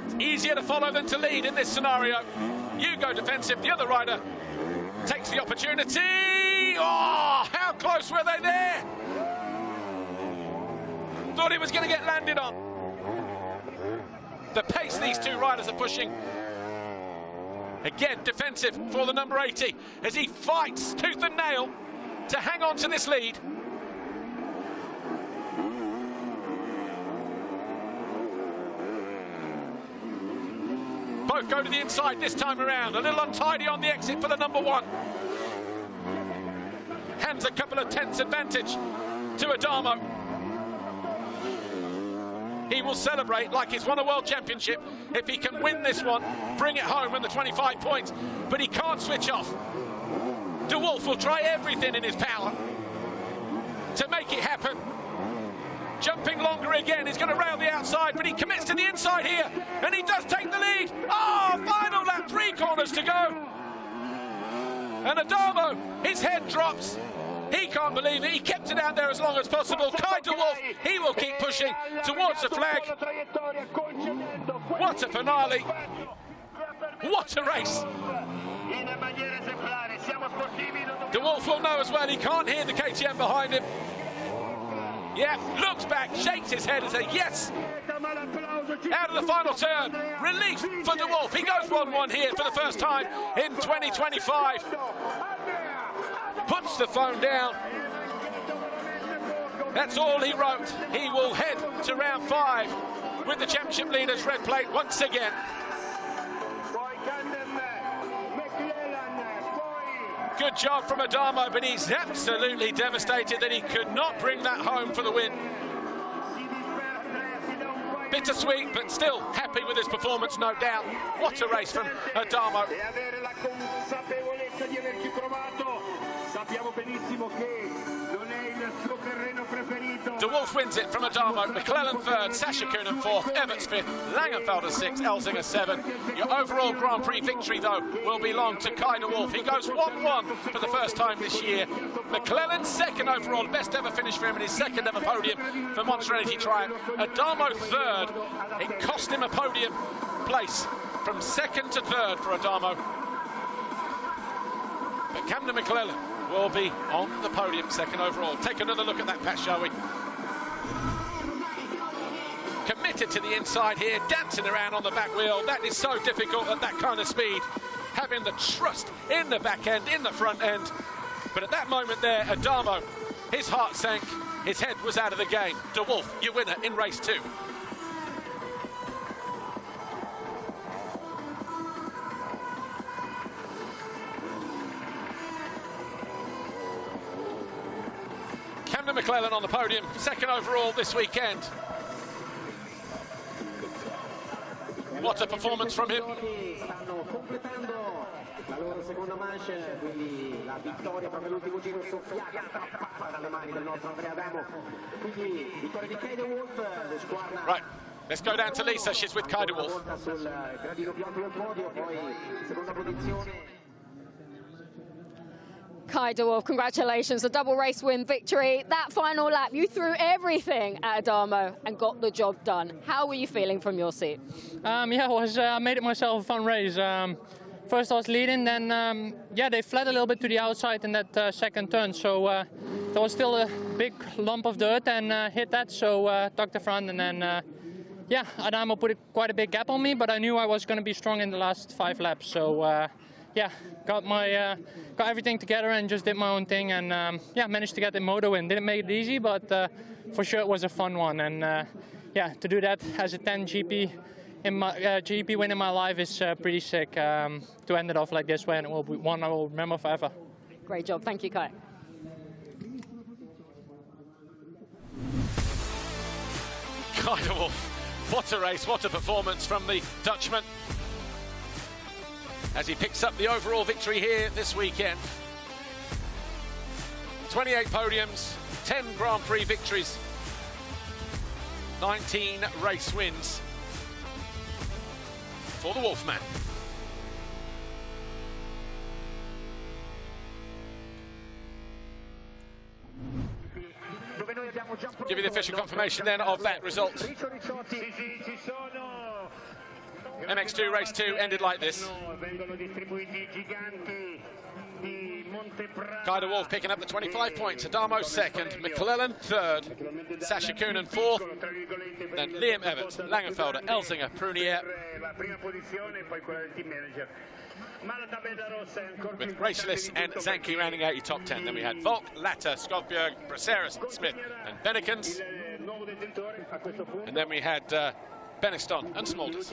[SPEAKER 1] It's easier to follow than to lead in this scenario. You go defensive, the other rider takes the opportunity. How close were they there? Thought he was going to get landed on. The pace these 2 riders are pushing. Again, defensive for the number 80 as he fights tooth and nail to hang on to this lead. Both go to the inside this time around. A little untidy on the exit for the number 1. Hands a couple of tenths advantage to Adamo. He will celebrate like he's won a world championship if he can win this one, bring it home in the 25 points, but he can't switch off. De Wolf will try everything in his power to make it happen. Jumping longer again, he's going to rail the outside, but he commits to the inside here, and he does take the lead. Final lap, 3 corners to go. And Adamo, his head drops. He can't believe it. He kept it down there as long as possible. Kai De Wolf, he will keep pushing towards the flag. What a finale. What a race. De Wolf will know as well. He can't hear the KTM behind him. Yeah, looks back, shakes his head and says yes. Out of the final turn, relief for De Wolf. He goes 1-1 here for the first time in 2025. Puts the phone down. That's all he wrote. He will head to round 5 with the championship leaders red plate once again. Good job from Adamo, but he's absolutely devastated that he could not bring that home for the win. Bittersweet, but still happy with his performance, no doubt. What a race from Adamo. De Wolf wins it from Adamo, McClellan third, Sacha Coenen fourth, Everts fifth, Langenfelder sixth, Elzinga seventh. Your overall Grand Prix victory, though, will belong to Kai De Wolf. He goes 1-1 for the first time this year. McClellan second overall, best ever finish for him in his second ever podium for Monster Energy Triumph. Adamo third. It cost him a podium place from second to third for Adamo. But Camden McClellan will be on the podium, second overall. Take another look at that patch, shall we? Committed to the inside here, dancing around on the back wheel. That is so difficult at that kind of speed. Having the trust in the back end, in the front end. But at that moment there, Adamo, his heart sank, his head was out of the game. De Wolf, your winner in race 2. Camden McClellan on the podium, second overall this weekend. What a performance from him. Right, let's go down to Lisa. She's with Kai De Wolf.
[SPEAKER 2] Kai De Wolf, congratulations, a double race win victory. That final lap, you threw everything at Adamo and got the job done. How were you feeling from your seat?
[SPEAKER 7] Yeah, I made it myself a fun race. First I was leading, then yeah, they fled a little bit to the outside in that second turn, so there was still a big lump of dirt and hit that, so tucked the front, and then yeah, Adamo put quite a big gap on me, but I knew I was going to be strong in the last 5 laps, so yeah, got everything together and just did my own thing, and yeah, managed to get the moto win. Didn't make it easy, but for sure it was a fun one, and yeah, to do that as a 10 GP in my GP win in my life is pretty sick. To end it off like this way, and it will be one I will remember forever.
[SPEAKER 2] Great job, thank you, Kai.
[SPEAKER 1] Kai De Wolf, what a race, what a performance from the Dutchman, as he picks up the overall victory here this weekend. 28 podiums, 10 Grand Prix victories, 19 race wins for the Wolfman. Give you the official confirmation then of that result. MX2 race 2 ended like this. Kai De Wolf picking up the 25 points, Adamo second, McClellan third, Sacha Coenen fourth, then Liam Everts, Langenfelder, Elzinga, Prunier, with Raceless and Zanke rounding out your top 10. Then we had Volk, Latta, Skovbjerg, Braceras, Smith and Bennekens. And then we had Beniston and Smulders.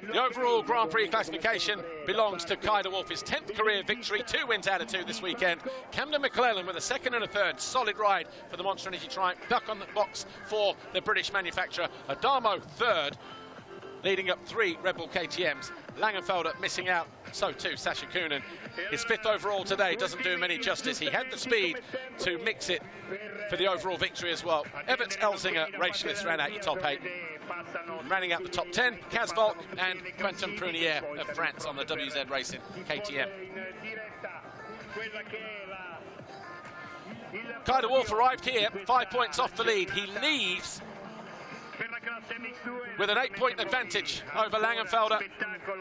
[SPEAKER 1] The overall Grand Prix classification belongs to Kai De Wolf, his 10th career victory, 2 wins out of 2 this weekend. Camden McClellan with a second and a third, solid ride for the Monster Energy Triumph, back on the box for the British manufacturer. Adamo third, leading up 3 Red Bull KTMs. Langenfelder missing out, so too Sacha Coenen. His 5th overall today doesn't do him any justice. He had the speed to mix it for the overall victory as well. Everts, Elzinga, Raceless ran out your top 8. Running out the top 10, Kaz Volk and Quentin Prunier of France on the WZ Racing KTM. Kai De Wolf arrived here, 5 points off the lead. He leaves with an 8-point advantage over Langenfelder.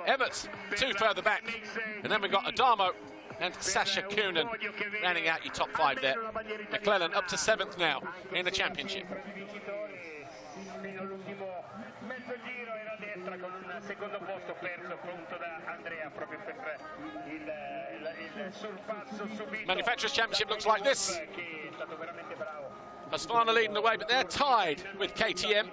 [SPEAKER 1] Everts 2 further back. And then we've got Adamo and Sacha Coenen rounding out your top 5 there. McClellan up to 7th now in the championship. Manufacturers' Championship looks like this. Husqvarna leading the way, but they're tied with KTM.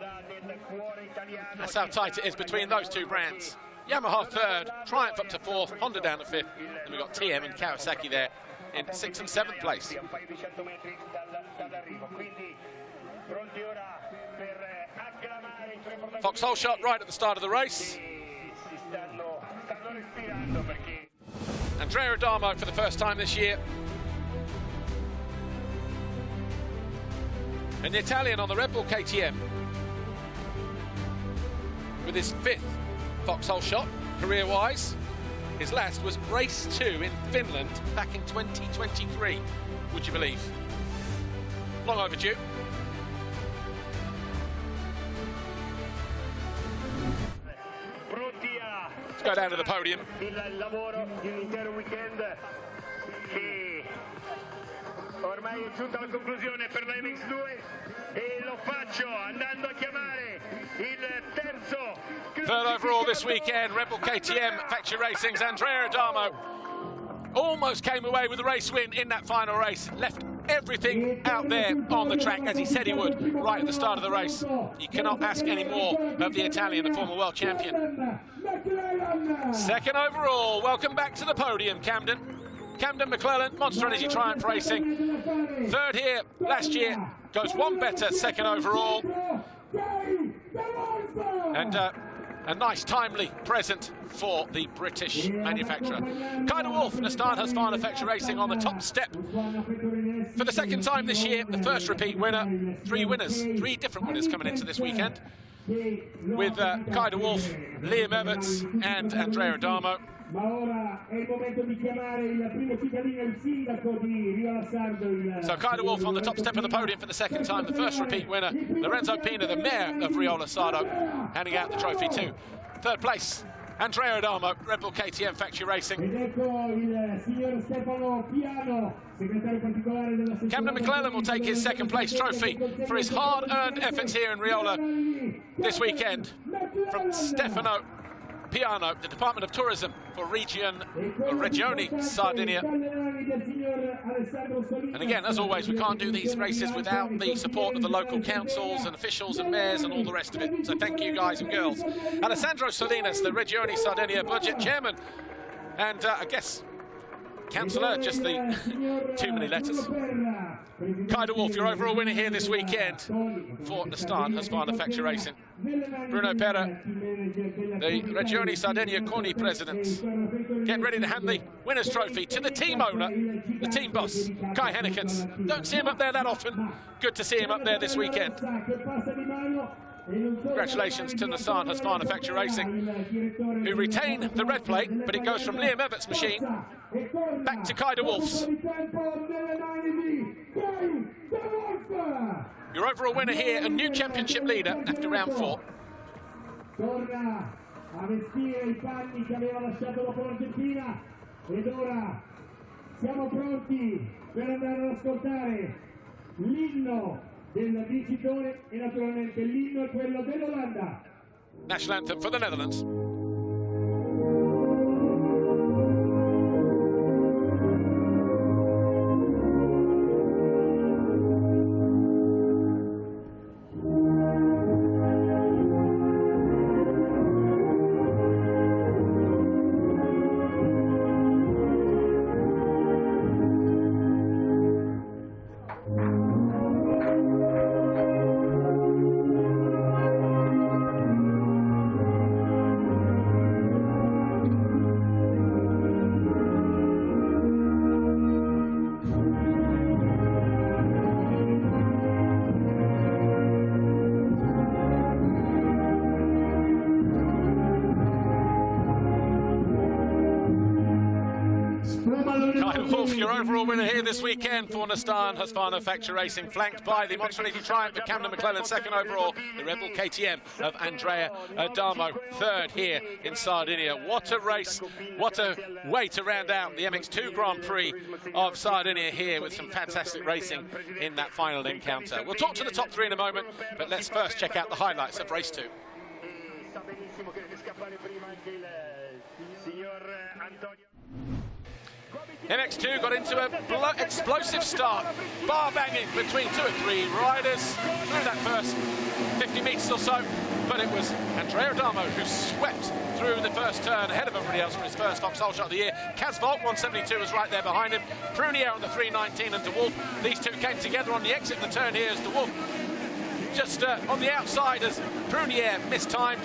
[SPEAKER 1] That's how tight it is between those two brands. Yamaha third, Triumph up to fourth, Honda down to fifth, and we've got TM and Kawasaki there in 6th and 7th place. Foxhole shot right at the start of the race. Andrea Adamo for the first time this year. And the Italian on the Red Bull KTM with his 5th Foxhole shot, career-wise. His last was race 2 in Finland back in 2023, would you believe? Long overdue. Let's go down to the podium.
[SPEAKER 8] Ormai è giunta alla conclusione per la MX2 e lo faccio andando a chiamare il terzo.
[SPEAKER 1] Third overall this weekend, Red Bull KTM Factory Racing's Andrea Adamo almost came away with the race win in that final race. Left everything out there on the track, as he said he would, right at the start of the race. You cannot ask any more of the Italian, the former world champion. Second overall, welcome back to the podium, Camden. Camden McClellan, Monster Energy Triumph Racing. Third here last year, goes one better, second overall. And a nice timely present for the British manufacturer. Kyle Wolf, Nissan Husqvarna Factory Racing on the top step for the second time this year. The first repeat winner, 3 winners, 3 different winners coming into this weekend, with Kyle Wolf, Liam Everts and Andrea Adamo.
[SPEAKER 8] Ma ora è il momento di chiamare il primo cittadino, il sindaco di Riola Sardo.
[SPEAKER 1] So Kyle Wolf on the top step of the podium for the second time, the first repeat winner. Lorenzo Pina, the mayor of Riola Sardo, handing out the trophy too. Third place, Andrea Adamo, Red Bull KTM Factory Racing. Camden McClellan will take his second place trophy for his hard-earned efforts here in Riola this weekend from Stefano Piano, the Department of Tourism for Regione Sardinia. And again, as always, we can't do these races without the support of the local councils and officials and mayors and all the rest of it. So thank you, guys and girls. Alessandro Salinas, the Regione Sardinia budget chairman, and I guess councillor, just the too many letters. Kyle Wolf, your overall winner here this weekend for Nissan Husqvarna Factory Racing. Bruno Pera, the Regione Sardinia CONI president, getting ready to hand the winner's trophy to the team owner, the team boss, Kai Hennekens. Don't see him up there that often. Good to see him up there this weekend. Congratulations to Nissan Husqvarna Factory Racing, who retain the red plate, but it goes from Liam Everts' machine back to Kyle Wolf's. Your overall winner here, a new championship leader after round 4.
[SPEAKER 8] Torna a vestire I panni che aveva lasciato dopo l'Argentina ed ora siamo pronti per andare ad ascoltare l'inno del vincitore e naturalmente l'inno è quello dell'Olanda.
[SPEAKER 1] National anthem for the Netherlands. Your overall winner here this weekend for Nissan Husqvarna Factory Racing, flanked by the Monster Energy Triumph of Camden McClellan. Second overall, the Red Bull KTM of Andrea Adamo. Third here in Sardinia. What a race, what a way to round out the MX2 Grand Prix of Sardinia here with some fantastic racing in that final encounter. We'll talk to the top 3 in a moment, but let's first check out the highlights of race 2. MX2 got into an explosive start, bar banging between 2 or 3 riders through that first 50 metres or so, but it was Andrea Adamo who swept through the first turn ahead of everybody else for his first Vauxhall shot of the year. Casvolt 172 was right there behind him. Prunier on the 319 and De Wolf. These two came together on the exit of the turn here as De Wolf just on the outside as Prunier mistimed.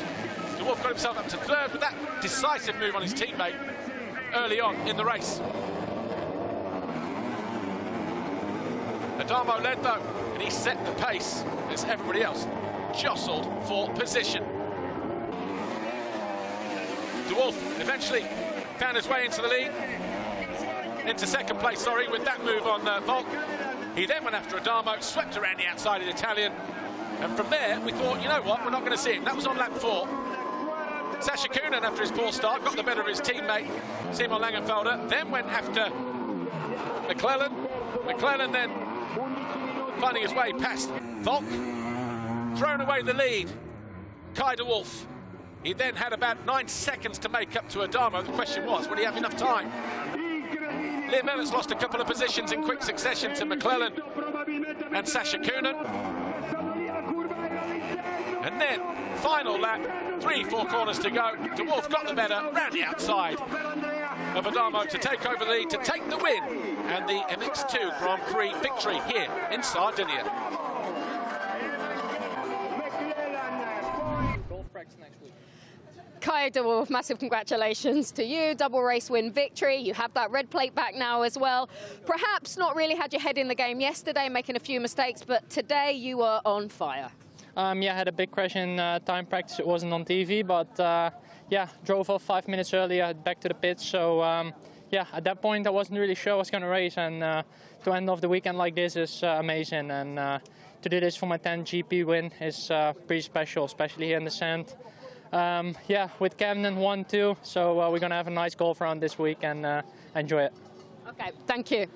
[SPEAKER 1] De Wolf got himself up to third with that decisive move on his teammate early on in the race. Adamo led though, and he set the pace as everybody else jostled for position. De Wolf eventually found his way into the lead, into second place, sorry, with that move on Volk. He then went after Adamo, swept around the outside of the Italian, and from there we thought, you know what, we're not going to see him. That was on lap 4. Sacha Coenen, after his poor start, got the better of his teammate, Simon Langenfelder, then went after McClellan. McClellan then finding his way past Volk, thrown away the lead, Kai De Wolf. He then had about 9 seconds to make up to Adamo. The question was, would he have enough time? Liam Ellis lost a couple of positions in quick succession to McClellan and Sacha Coenen. And then, final lap, 3-4 corners to go. De Wolf got the better, round the outside of Adamo to take over the lead, to take the win, and the MX2 Grand Prix victory here in Sardinia.
[SPEAKER 2] Kai De Wolf, massive congratulations to you. Double race win victory. You have that red plate back now as well. Perhaps not really had your head in the game yesterday, making a few mistakes, but today you were on fire.
[SPEAKER 7] Yeah, I had a big crash in time practice. It wasn't on TV, but yeah, drove off 5 minutes earlier, back to the pits. So yeah, at that point I wasn't really sure I was going to race, and to end off the weekend like this is amazing. And to do this for my 10th GP win is pretty special, especially here in the sand. Yeah, with Camden 1-2, so we're going to have a nice golf round this week and enjoy it.
[SPEAKER 2] Okay, thank you.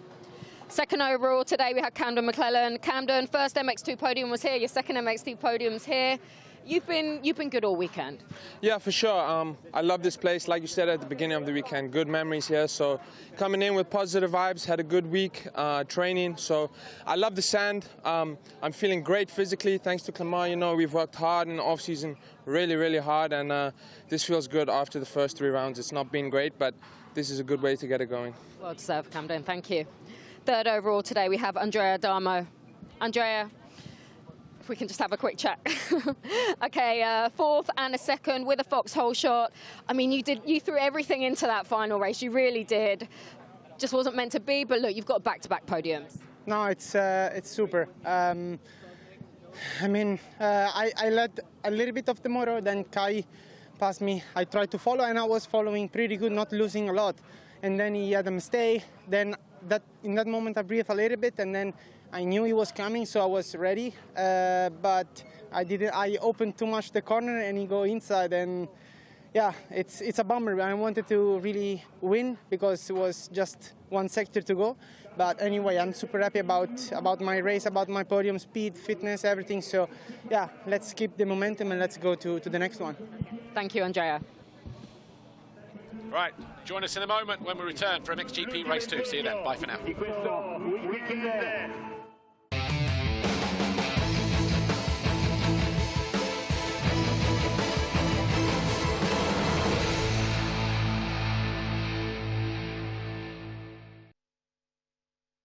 [SPEAKER 2] Second overall today we had Camden McClellan. Camden, first MX2 podium was here, your second MX2 podium's here. You've been good all weekend.
[SPEAKER 9] Yeah, for sure. I love this place. Like you said at the beginning of the weekend, good memories here. So coming in with positive vibes, had a good week training. So I love the sand. I'm feeling great physically, thanks to Clement. You know, we've worked hard in the off-season, really, really hard. And this feels good after the first 3 rounds. It's not been great, but this is a good way to get it going. Well
[SPEAKER 2] deserved, Camden. Thank you. Third overall today we have Andrea Adamo. Andrea, if we can just have a quick chat. Okay, fourth and a second with a Vauxhall shot. I mean, you threw everything into that final race. You really did. Just wasn't meant to be, but look, you've got back-to-back podiums.
[SPEAKER 4] No, it's super. I mean, I led a little bit of the motor, then Kai passed me. I tried to follow, and I was following pretty good, not losing a lot. And then he had a mistake. Then in that moment I breathed a little bit, and then I knew he was coming, so I was ready. But I opened too much the corner, and he go inside, and yeah, it's a bummer. I wanted to really win because it was just one sector to go. But anyway, I'm super happy about my race, about my podium, speed, fitness, everything. So yeah, let's keep the momentum and let's go to the next one.
[SPEAKER 2] Thank you, Andrea.
[SPEAKER 1] Right, join us in a moment when we return for MXGP Race 2. See you then. Bye for now.